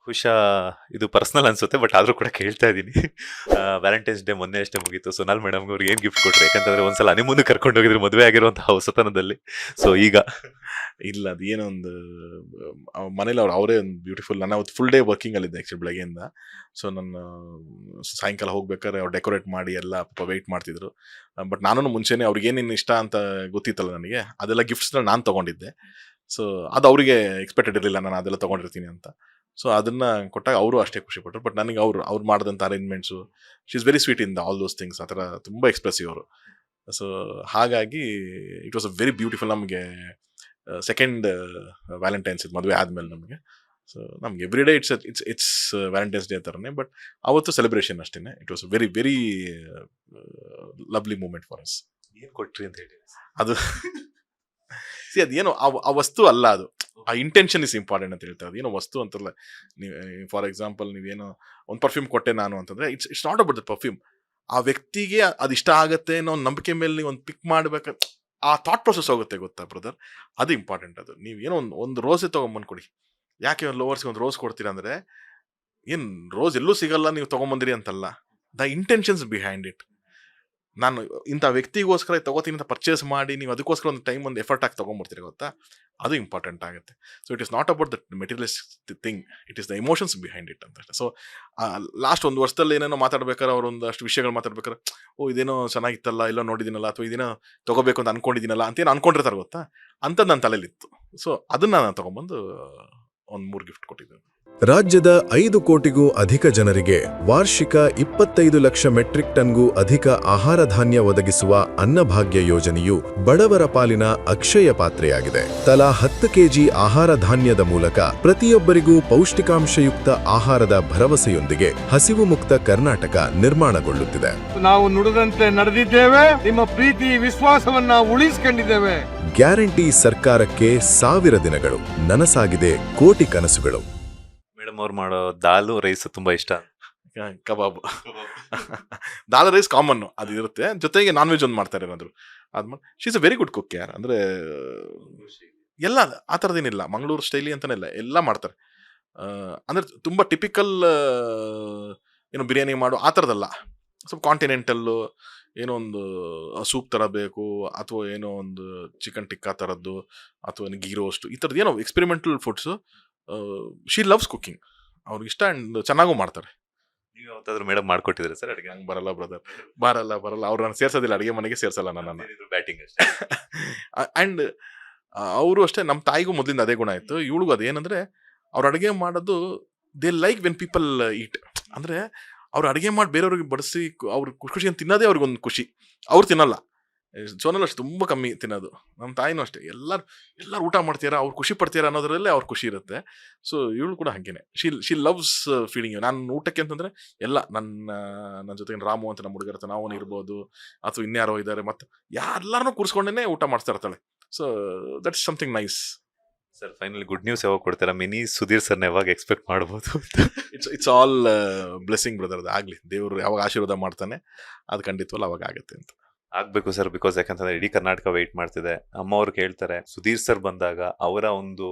ಖುಷಾ ಇದು ಪರ್ಸನಲ್ ಅನ್ಸುತ್ತೆ, ಬಟ್ ಆದ್ರೂ ಕೂಡ ಕೇಳ್ತಾ ಇದ್ದೀನಿ. ವ್ಯಾಲೆಂಟೈನ್ಸ್ ಡೇ ಮೊನ್ನೆ ಅಷ್ಟೇ ಮುಗೀತು. ಸೊನಾಲ್ ಮೇಡಮ್ ಅವ್ರಿಗೆ ಏನ್ ಗಿಫ್ಟ್ ಕೊಟ್ರು? ಯಾಕಂತಂದ್ರೆ ಒಂದ್ಸಲ ಹನಿಮೂನ್ ಕರ್ಕೊಂಡು ಹೋಗಿದ್ರು ಮದುವೆ ಆಗಿರುವಂತಹ ಹೊಸತನದಲ್ಲಿ. ಸೊ ಈಗ ಇಲ್ಲ, ಅದು ಏನೋ ಒಂದು ಮನೇಲಿ ಅವರೇ ಒಂದು ಬ್ಯೂಟಿಫುಲ್. ನಾನು ಅವತ್ತು ಫುಲ್ ಡೇ ವರ್ಕಿಂಗ್ ಅಲ್ಲಿದ್ದೆ ಆ್ಯಕ್ಚುಲಿ ಬೆಳಗ್ಗೆಯಿಂದ. ಸೊ ನನ್ನ ಸಾಯಂಕಾಲ ಹೋಗ್ಬೇಕಾದ್ರೆ ಅವ್ರು ಡೆಕೋರೇಟ್ ಮಾಡಿ ಎಲ್ಲ ವೆಯ್ಟ್ ಮಾಡ್ತಿದ್ರು. ಬಟ್ ನಾನು ಮುಂಚೆನೆ ಅವ್ರಿಗೆ ಏನೇನು ಇಷ್ಟ ಅಂತ ಗೊತ್ತಿತ್ತಲ್ಲ ನನಗೆ, ಅದೆಲ್ಲ ಗಿಫ್ಟ್ಸ್ನ ನಾನು ತೊಗೊಂಡಿದ್ದೆ. ಸೊ ಅದು ಅವರಿಗೆ ಎಕ್ಸ್ಪೆಕ್ಟೆಡ್ ಇರಲಿಲ್ಲ ನಾನು ಅದೆಲ್ಲ ತೊಗೊಂಡಿರ್ತೀನಿ ಅಂತ. ಸೊ ಅದನ್ನ ಕೊಟ್ಟಾಗ ಅವರು ಅಷ್ಟೇ ಖುಷಿಪಟ್ಟರು. ಬಟ್ ನನಗೆ ಅವ್ರು ಮಾಡಿದಂಥ arrangements, she is very sweet in all those things. ಆ ಥರ ತುಂಬ ಎಕ್ಸ್ಪ್ರೆಸಿವ್ ಅವರು. ಸೊ ಹಾಗಾಗಿ it was a very beautiful. ನಮಗೆ ಸೆಕೆಂಡ್ ವ್ಯಾಲೆಂಟೈನ್ಸ್ ಇದು ಮದುವೆ ಆದಮೇಲೆ ನಮಗೆ. ಸೊ ನಮ್ಗೆ every day it's Valentine's day ಥರನೇ, ಬಟ್ ಅವತ್ತು ಸೆಲೆಬ್ರೇಷನ್ ಅಷ್ಟೇ. It was very very lovely moment for us. ಏನ್ ಕೊಟ್ರಿ ಅಂತ ಹೇಳಿ ಅದು ಅದೇನೋ ಆ ವಸ್ತು ಅಲ್ಲ, ಅದು ಆ ಇಂಟೆನ್ಷನ್ ಇಸ್ ಇಂಪಾರ್ಟೆಂಟ್ ಅಂತ ಹೇಳ್ತಾರೆ. ಅದೇನೋ ವಸ್ತು ಅಂತಲ್ಲ. ನೀವು ಫಾರ್ ಎಕ್ಸಾಂಪಲ್ ನೀವೇನೋ ಒಂದು ಪರ್ಫ್ಯೂಮ್ ಕೊಟ್ಟೆ ನಾನು ಅಂತಂದ್ರೆ, it's not about the perfume. ಆ ವ್ಯಕ್ತಿಗೆ ಅದು ಇಷ್ಟ ಆಗುತ್ತೆ ಅನ್ನೋ ಒಂದು ನಂಬಿಕೆ ಮೇಲೆ ನೀವು ಒಂದು ಪಿಕ್ ಮಾಡ್ಬೇಕು, ಆ ಥಾಟ್ ಪ್ರೊಸೆಸ್ ಹೋಗುತ್ತೆ, ಗೊತ್ತಾ ಬ್ರದರ್? ಅದು ಇಂಪಾರ್ಟೆಂಟ್. ಅದು ನೀವು ಏನೋ ಒಂದು ರೋಸೇ ತೊಗೊಂಬಂದು ಕೊಡಿ. ಯಾಕೆ ಒಂದು ಲವರ್ಸ್ಗೆ ಒಂದು ರೋಸ್ ಕೊಡ್ತೀರಾ ಅಂದರೆ, ಏನು ರೋಸ್ ಎಲ್ಲೂ ಸಿಗಲ್ಲ ನೀವು ತೊಗೊಂಬಂದಿರಿ ಅಂತಲ್ಲ, ದ ಇಂಟೆನ್ಷನ್ಸ್ ಬಿಹೈಂಡ್ ಇಟ್. ನಾನು ಇಂಥ ವ್ಯಕ್ತಿಗೋಸ್ಕರ ತಗೋತೀನಿ ಅಂತ ಪರ್ಚೇಸ್ ಮಾಡಿ ನೀವು ಅದಕ್ಕೋಸ್ಕರ ಒಂದು ಟೈಮ್ ಒಂದು ಎಫರ್ಟ್ ಆಗಿ ತೊಗೊಂಡ್ಬರ್ತೀರಿ, ಗೊತ್ತಾ? ಅದು ಇಂಪಾರ್ಟೆಂಟ್ ಆಗುತ್ತೆ. So it is not about that materialist thing, it is the emotions behind it ಅಂತ. ಸೊ ಲಾಸ್ಟ್ ಒಂದು ವರ್ಷದಲ್ಲಿ ಏನೇನೋ ಮಾತಾಡ್ಬೇಕಾದ್ರೆ, ಅವ್ರು ಒಂದಷ್ಟು ವಿಷಯಗಳು ಮಾತಾಡ್ಬೇಕಾದ್ರೆ, ಓ ಇದೇನೋ ಚೆನ್ನಾಗಿತ್ತಲ್ಲ, ಎಲ್ಲೋ ನೋಡಿದ್ದೀನಲ್ಲ, ಅಥವಾ ಇದೇನೋ ತೊಗೋಬೇಕು ಅಂತ ಅನ್ಕೊಂಡಿದ್ದೀನಲ್ಲ ಅಂತೇನು ಅನ್ಕೊಂಡಿರ್ತಾರೆ, ಗೊತ್ತಾ? ಅಂಥದ್ದು ನನ್ನ ತಲೆಯಲ್ಲಿತ್ತು. ಸೊ ಅದನ್ನ ನಾನು ತೊಗೊಂಬಂದು ಒಂದು 3 ಗಿಫ್ಟ್ ಕೊಟ್ಟಿದ್ದೆ. ರಾಜ್ಯದ 5 ಕೋಟಿಗೂ ಅಧಿಕ ಜನರಿಗೆ ವಾರ್ಷಿಕ 25 ಲಕ್ಷ ಮೆಟ್ರಿಕ್ ಟನ್ಗೂ ಅಧಿಕ ಆಹಾರ ಧಾನ್ಯ ಒದಗಿಸುವ ಅನ್ನಭಾಗ್ಯ ಯೋಜನೆಯು ಬಡವರ ಪಾಲಿನ ಅಕ್ಷಯ ಪಾತ್ರೆಯಾಗಿದೆ. ತಲಾ 10 ಕೆಜಿ ಆಹಾರ ಧಾನ್ಯದ ಮೂಲಕ ಪ್ರತಿಯೊಬ್ಬರಿಗೂ ಪೌಷ್ಟಿಕಾಂಶಯುಕ್ತ ಆಹಾರದ ಭರವಸೆಯೊಂದಿಗೆ ಹಸಿವು ಮುಕ್ತ ಕರ್ನಾಟಕ ನಿರ್ಮಾಣಗೊಳ್ಳುತ್ತಿದೆ. ನಾವು ನುಡಿದಂತೆ ನಡೆದಿದ್ದೇವೆ, ನಿಮ್ಮ ಪ್ರೀತಿ ವಿಶ್ವಾಸವನ್ನ ಉಳಿಸಿಕೊಂಡಿದ್ದೇವೆ. ಗ್ಯಾರಂಟಿ ಸರ್ಕಾರಕ್ಕೆ 1000 ದಿನಗಳು, ನನಸಾಗಿದೆ ಕೋಟಿ ಕನಸುಗಳು. ಮೇಡಮ್ ಅವ್ರು ಮಾಡೋ ದಾಲು ರೈಸ್ ತುಂಬಾ ಇಷ್ಟ. ಕಬಾಬ್ ದಾಲ್ ರೈಸ್ ಕಾಮನ್ ಅದು ಇರುತ್ತೆ, ಜೊತೆಗೆ ನಾನ್ ವೆಜ್ ಒಂದು ಮಾಡ್ತಾರೆ ಏನಾದ್ರು. ಆದ್ಮೇಲೆ she is a very good cook ಯಾರ್. ಅಂದ್ರೆ ಎಲ್ಲ ಆ ಥರದೇನಿಲ್ಲ, ಮಂಗಳೂರು ಸ್ಟೈಲಿ ಅಂತಾನೆ ಇಲ್ಲ, ಎಲ್ಲ ಮಾಡ್ತಾರೆ. ಅಂದ್ರೆ ತುಂಬಾ ಟಿಪಿಕಲ್ ಏನೋ ಬಿರಿಯಾನಿ ಮಾಡೋ ಆ ಥರದಲ್ಲ, ಸ್ವಲ್ಪ ಕಾಂಟಿನೆಂಟಲ್ಲು, ಏನೋ ಒಂದು ಸೂಪ್ ಥರ ಬೇಕು, ಅಥವಾ ಏನೋ ಒಂದು ಚಿಕನ್ ಟಿಕ್ಕಾ ಥರದ್ದು, ಅಥವಾ ಗೀ ರೋಸ್ಟ್, ಈ ಥರದ್ದು ಏನೋ experimental foods. She loves cooking, ಅವ್ರಿಗೆ ಇಷ್ಟ ಆ್ಯಂಡ್ ಚೆನ್ನಾಗೂ ಮಾಡ್ತಾರೆ. ನೀವು ಯಾವತ್ತಾದ್ರೂ ಮೇಡಮ್ ಮಾಡ್ಕೊಟ್ಟಿದ್ರೆ ಸರ್ ಅಡುಗೆ? ಹಂಗೆ ಬರಲ್ಲ ಬ್ರದರ್, ಬರಲ್ಲ. ಅವ್ರು ನಾನು ಸೇರ್ಸೋದಿಲ್ಲ, ಅಡುಗೆ ಮನೆಗೆ ಸೇರ್ಸಲ್ಲ ನನ್ನನ್ನು. ಬ್ಯಾಟಿಂಗ್ ಅಷ್ಟೇ. ಆ್ಯಂಡ್ ಅವರು ಅಷ್ಟೇ, ನಮ್ಮ ತಾಯಿಗೂ ಮೊದಲಿಂದ ಅದೇ ಗುಣ ಇತ್ತು. ಇವಳಿಗೂ ಅದೇನಂದರೆ, ಅವ್ರು ಅಡುಗೆ ಮಾಡೋದು ದೇ ಲೈಕ್ ವೆನ್ ಪೀಪಲ್ ಈಟ್. ಅಂದರೆ ಅವ್ರು ಅಡುಗೆ ಮಾಡಿ ಬೇರೆಯವ್ರಿಗೆ ಬಡಿಸಿ ಅವ್ರು ಖುಷಿ ಅಂತ ತಿನ್ನೋದೇ ಅವ್ರಿಗೊಂದು ಖುಷಿ. ಅವ್ರು ತಿನ್ನಲ್ಲ, ಸೋನಲ್ ಅಷ್ಟು ತುಂಬ ಕಮ್ಮಿ ತಿನ್ನೋದು. ನಮ್ಮ ತಾಯಿನೂ ಅಷ್ಟೇ, ಎಲ್ಲರೂ ಊಟ ಮಾಡ್ತೀರಾ, ಅವ್ರು ಖುಷಿ ಪಡ್ತೀರಾ ಅನ್ನೋದ್ರಲ್ಲೇ ಅವ್ರ ಖುಷಿ ಇರುತ್ತೆ. ಸೊ ಇವಳು ಕೂಡ ಹಾಗೇನೆ, ಶಿ ಲವ್ಸ್ ಫೀಡಿಂಗ್ ಯು. ನಾನು ಊಟಕ್ಕೆ ಅಂತಂದರೆ ಎಲ್ಲ ನನ್ನ ಜೊತೆಗೆ ರಾಮು ಅಂತ ನಮ್ಮ ಹುಡುಗರ ನಾವು ಇರ್ಬೋದು, ಅಥವಾ ಇನ್ಯಾರೋ ಇದ್ದಾರೆ, ಮತ್ತು ಎಲ್ಲರನ್ನೂ ಕೂರಿಸ್ಕೊಂಡೇ ಊಟ ಮಾಡಿಸ್ತಾ ಇರ್ತಾಳೆ. So that's something nice. Sir finally good news ಯಾವಾಗ ಕೊಡ್ತಾರಾ? ಮಿನಿ ಸುಧೀರ್ ಸರ್ನ ಯಾವಾಗ ಎಕ್ಸ್ಪೆಕ್ಟ್ ಮಾಡ್ಬೋದು? It's all blessing brother. ಅದು ಆಗಲಿ, ದೇವರು ಯಾವಾಗ ಆಶೀರ್ವಾದ ಮಾಡ್ತಾನೆ ಅದು ಖಂಡಿತವಲ್ಲ ಅವಾಗ ಆಗುತ್ತೆ ಅಂತ. ಆಗ್ಬೇಕು ಸರ್, ಬಿಕಾಸ್ ಯಾಕಂತಂದ್ರೆ ಇಡೀ ಕರ್ನಾಟಕ ವೆಯ್ಟ್ ಮಾಡ್ತಿದೆ. ಅಮ್ಮ ಅವ್ರು ಕೇಳ್ತಾರೆ, ಸುಧೀರ್ ಸರ್ ಬಂದಾಗ ಅವರ ಒಂದು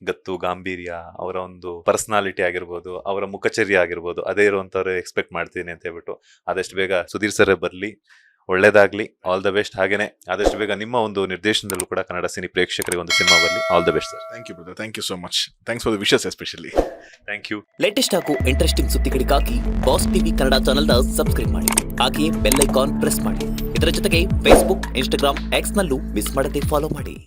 ಗತ್ತು ಗಾಂಭೀರ್ಯ, ಅವರ ಒಂದು ಪರ್ಸನಾಲಿಟಿ ಆಗಿರ್ಬೋದು, ಅವರ ಮುಖಚರ್ಯ ಆಗಿರ್ಬೋದು, ಅದೇ ಇರುವಂತವ್ರು ಎಕ್ಸ್ಪೆಕ್ಟ್ ಮಾಡ್ತೀನಿ ಅಂತ ಹೇಳ್ಬಿಟ್ಟು, ಆದಷ್ಟು ಬೇಗ ಸುಧೀರ್ ಸರ್ ಬರ್ಲಿ, ಒಳ್ಳೇದಾಗ್ಲಿ, ಆಲ್ ದ ಬೆಸ್ಟ್. ಹಾಗೇನೆ ಆದಷ್ಟು ಬೇಗ ನಿಮ್ಮ ಒಂದು ನಿರ್ದೇಶನದಲ್ಲೂ ಕೂಡ ಕನ್ನಡ ಸಿನಿ ಪ್ರೇಕ್ಷಕರಿಗೆ ಒಂದು ಸಿನಿಮಾ ಬರಲಿ. All the best sir. Thank you brother, thank you so much. Thanks for the wishes especially. Thank you. Latest ಹಾಗೂ ಇಂಟ್ರೆಸ್ಟಿಂಗ್ ಸುದ್ದಿಗಳಿಗಾಗಿ ಬಾಸ್ ಟಿವಿ ಕನ್ನಡ ಚಾನೆಲ್ನ ಸಬ್ಸ್ಕ್ರೈಬ್ ಮಾಡಿ, ಹಾಗೆಯೇ ಬೆಲ್ ಐಕಾನ್ ಪ್ರೆಸ್ ಮಾಡಿ. ಇದರ ಜೊತೆಗೆ ಫೇಸ್ಬುಕ್, ಇನ್ಸ್ಟಾಗ್ರಾಮ್, ಎಕ್ಸ್ ನಲ್ಲೂ ಮಿಸ್ ಮಾಡದೆ ಫಾಲೋ ಮಾಡಿ.